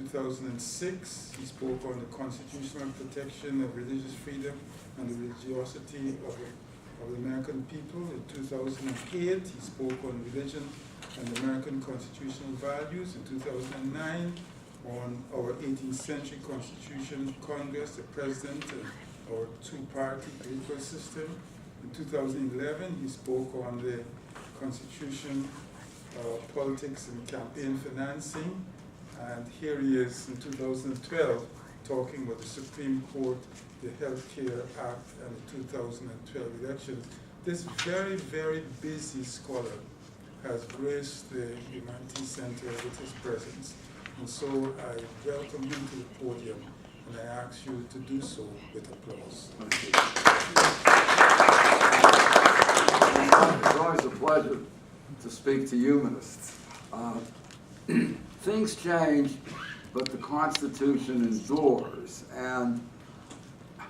2006, he spoke on the constitutional protection of religious freedom and the religiosity of the American people. In 2008, he spoke on religion and American constitutional values. In 2009, on our 18th century Constitution, Congress, the President, and our two-party political system. In 2011, he spoke on the Constitution, politics and campaign financing. And here he is in 2012 talking about the Supreme Court, the Health Care Act, and the 2012 elections. This very, very busy scholar has graced the Humanities Center with his presence. And so I welcome him to the podium, and I ask you to do so with applause. Thank you. It's always a pleasure to speak to humanists. Things change, but the Constitution endures. And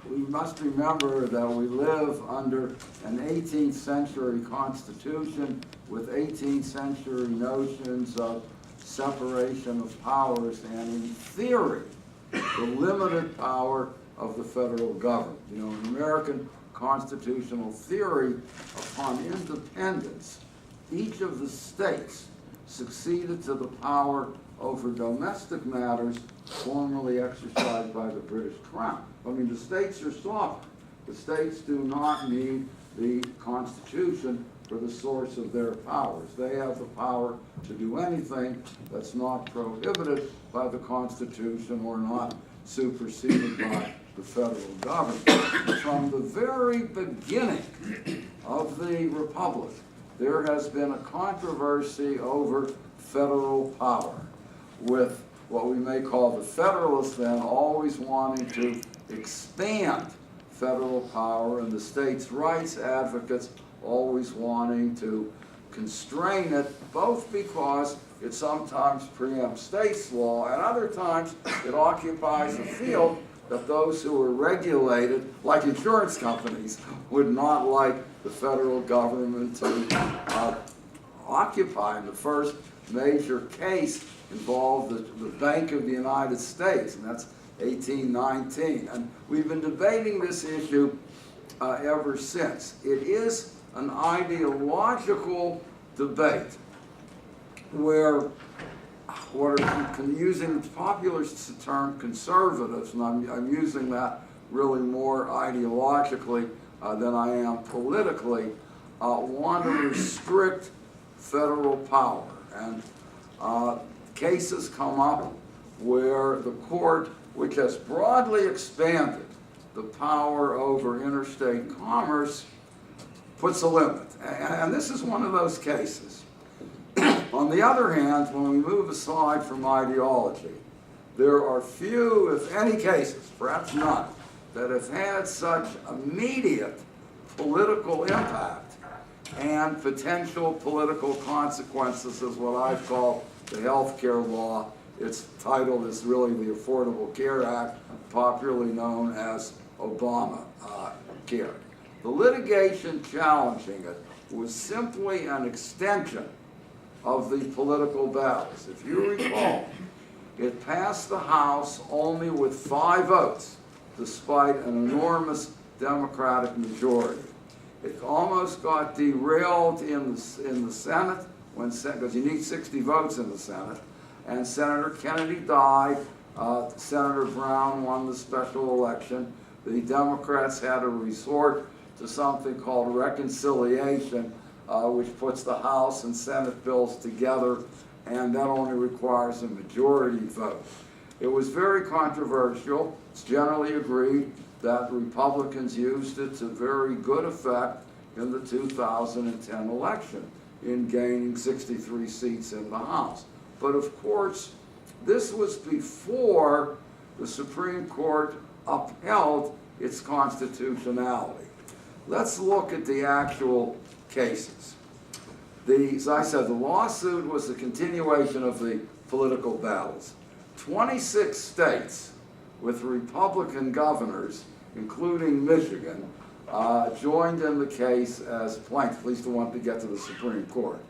we must remember that we live under an 18th century Constitution with 18th century notions of separation of powers and, in theory, the limited power of the federal government. You know, in American constitutional theory, upon independence, each of the states succeeded to the power over domestic matters formerly exercised by the British Crown. I mean, the states are sovereign. The states do not need the Constitution for the source of their powers. They have the power to do anything that's not prohibited by the Constitution or not superseded by the federal government. From the very beginning of the Republic, there has been a controversy over federal power, with what we may call the Federalists then always wanting to expand federal power, and the states' rights advocates always wanting to constrain it, both because it sometimes preempts states' law, and other times it occupies a field that those who are regulated, like insurance companies, would not like the federal government to occupy. And the first major case involved the Bank of the United States, and that's 1819. And we've been debating this issue ever since. It is an ideological debate where, what are using the popular term conservatives, and I'm using that really more ideologically than I am politically, want to restrict federal power. And cases come up where the court, which has broadly expanded the power over interstate commerce, puts a limit. And this is one of those cases. On the other hand, when we move aside from ideology, there are few, if any cases, perhaps none, that have had such immediate political impact and potential political consequences as what I've called the health care law. Its title is really the Affordable Care Act, popularly known as Obamacare. The litigation challenging it was simply an extension of the political battles. If you recall, it passed the House only with 5 votes, despite an enormous Democratic majority. It almost got derailed in the Senate, because you need 60 votes in the Senate, and Senator Kennedy died. Senator Brown won the special election. The Democrats had to resort to something called reconciliation, which puts the House and Senate bills together, and that only requires a majority vote. It was very controversial. It's generally agreed that Republicans used it to very good effect in the 2010 election in gaining 63 seats in the House. But of course, this was before the Supreme Court upheld its constitutionality. Let's look at the actual cases. As I said, the lawsuit was a continuation of the political battles. 26 states with Republican governors, including Michigan, joined in the case as plaintiffs, at least the one to get to the Supreme Court.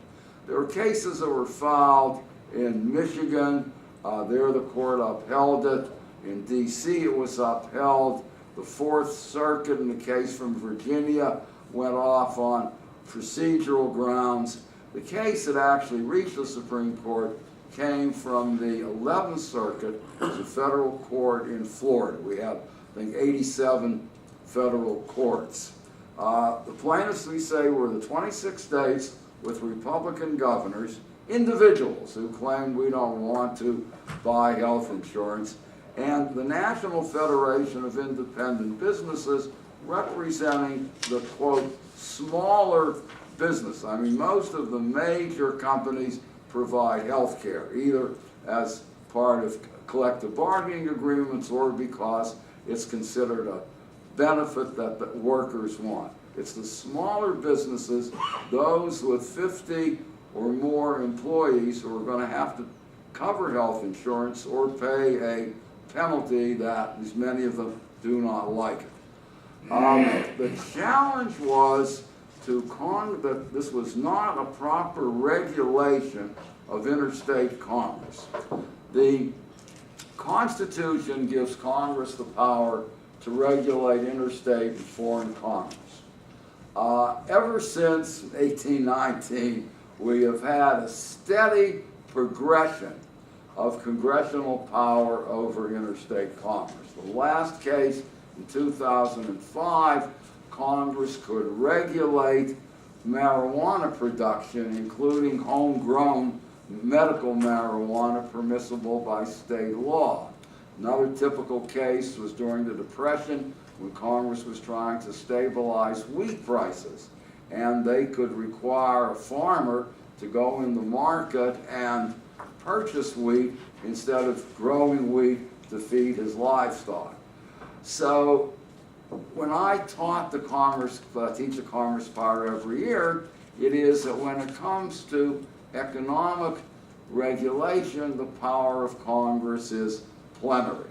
There were cases that were filed in Michigan, There the court upheld it. In D.C. it was upheld. The Fourth Circuit in the case from Virginia went off on procedural grounds. The case that actually reached the Supreme Court came from the 11th Circuit, which is a federal court in Florida. We have, I think, 87 federal courts. The plaintiffs, we say, were the 26 states with Republican governors, individuals who claimed we don't want to buy health insurance, and the National Federation of Independent Businesses representing the, quote, smaller business. I mean, most of the major companies provide health care, either as part of collective bargaining agreements or because it's considered a benefit that the workers want. It's the smaller businesses, those with 50 or more employees, who are going to have to cover health insurance or pay a penalty that, as many of them, do not like it. The challenge was that this was not a proper regulation of interstate commerce. The Constitution gives Congress the power to regulate interstate and foreign commerce. Ever since 1819, we have had a steady progression of congressional power over interstate commerce. The last case in 2005, Congress could regulate marijuana production, including homegrown medical marijuana permissible by state law. Another typical case was during the Depression, when Congress was trying to stabilize wheat prices, and they could require a farmer to go in the market and purchase wheat instead of growing wheat to feed his livestock. So when I taught the commerce, teach the commerce part every year, it is that when it comes to economic regulation, the power of Congress is plenary.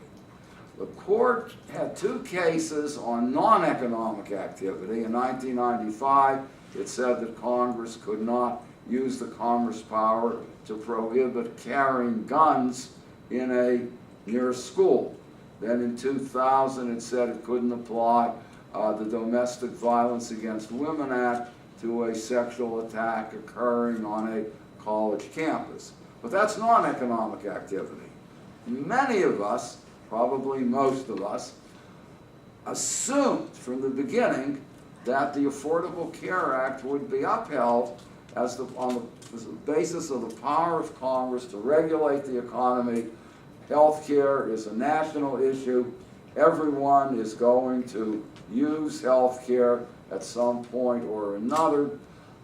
The court had two cases on non-economic activity. In 1995, it said that Congress could not use the commerce power to prohibit carrying guns near a school. Then in 2000, it said it couldn't apply the Domestic Violence Against Women Act to a sexual attack occurring on a college campus. But that's non-economic activity. Many of us, probably most of us, assumed from the beginning that the Affordable Care Act would be upheld on the basis of the power of Congress to regulate the economy. Health care is a national issue. Everyone is going to use health care at some point or another.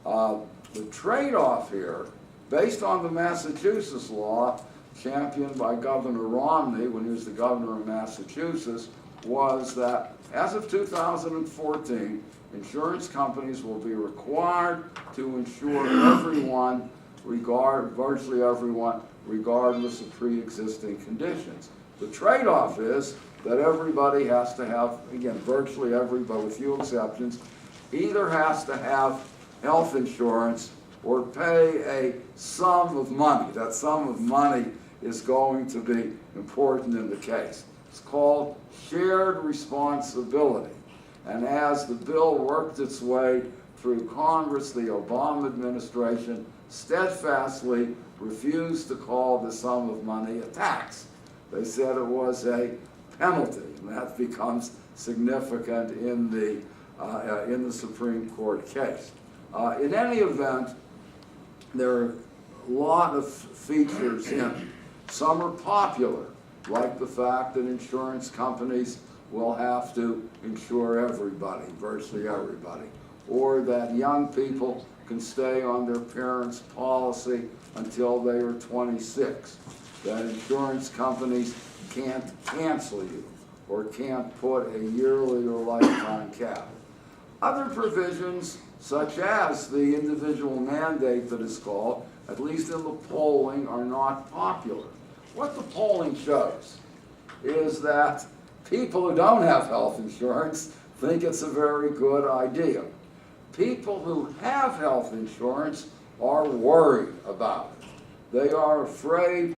The trade-off here, based on the Massachusetts law, championed by Governor Romney when he was the governor of Massachusetts, was that as of 2014, insurance companies will be required to insure everyone, virtually everyone, regardless of pre-existing conditions. The trade-off is that everybody has to have, again, virtually everybody with few exceptions, either has to have health insurance or pay a sum of money. That sum of money is going to be important in the case. It's called shared responsibility. And as the bill worked its way through Congress, the Obama administration steadfastly refused to call the sum of money a tax. They said it was a penalty, and that becomes significant in the Supreme Court case. In any event, there are a lot of features in it. Some are popular, like the fact that insurance companies will have to insure everybody, virtually everybody, or that young people can stay on their parents' policy until they are 26, that insurance companies can't cancel you or can't put a yearly or lifetime cap. Other provisions, such as the individual mandate that is called, at least in the polling, are not popular. What the polling shows is that people who don't have health insurance think it's a very good idea. People who have health insurance are worried about it. They are afraid